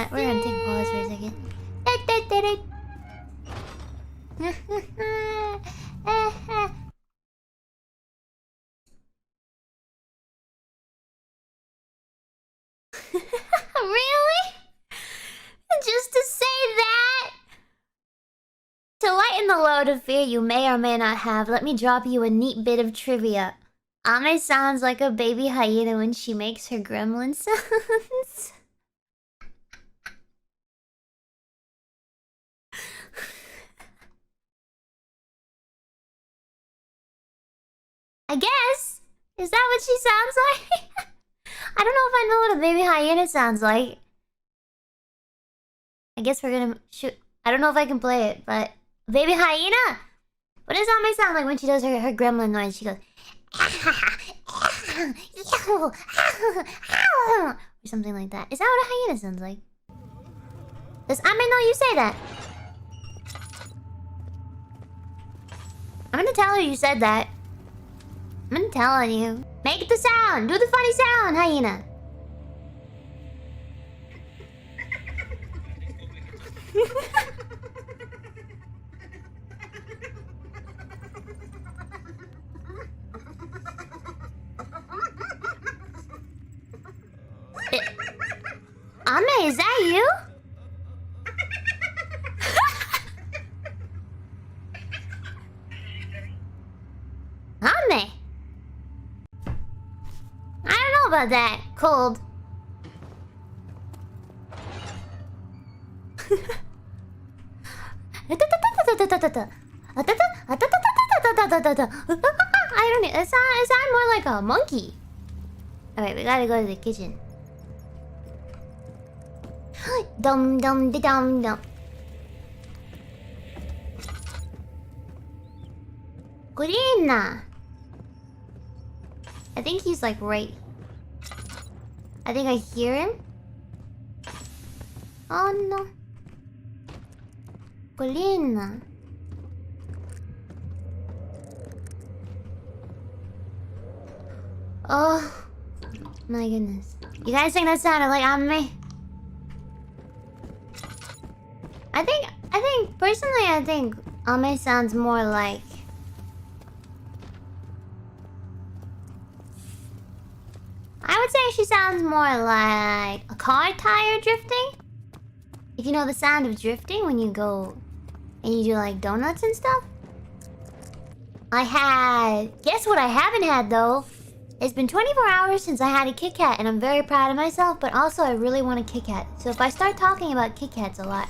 We're gonna take a pause for a second. Really? Just to say that? To lighten the load of fear you may or may not have, let me drop you a neat bit of trivia. Ame sounds like a baby hyena when she makes her gremlin sounds. I guess. Is that what she sounds like? I don't know if I know what a baby hyena sounds like. I guess we're gonna shoot. I don't know if I can play it, but baby hyena. What does Ame sound like when she does her gremlin noise? She goes or something like that. Is that what a hyena sounds like? Does Ame know you say that? I'm gonna tell her you said that. I'm gonna tell you. Make the sound. Do the funny sound, hyena. Ame, is that you? Ame. I don't know about that. Cold. I don't know. It sounds more like a monkey. Alright, we gotta go to the kitchen. Dum dum de dum dum. Gurina. I think he's like right. I think I hear him. Oh no. Gurina. Oh my goodness. You guys think that sounded like Ame? Personally, I think Ame sounds more like... I would say she sounds more like a car tire drifting. If you know the sound of drifting when you go and you do like donuts and stuff. Guess what I haven't had though? It's been 24 hours since I had a Kit Kat and I'm very proud of myself, but also I really want a Kit Kat. So if I start talking about Kit Kats a lot,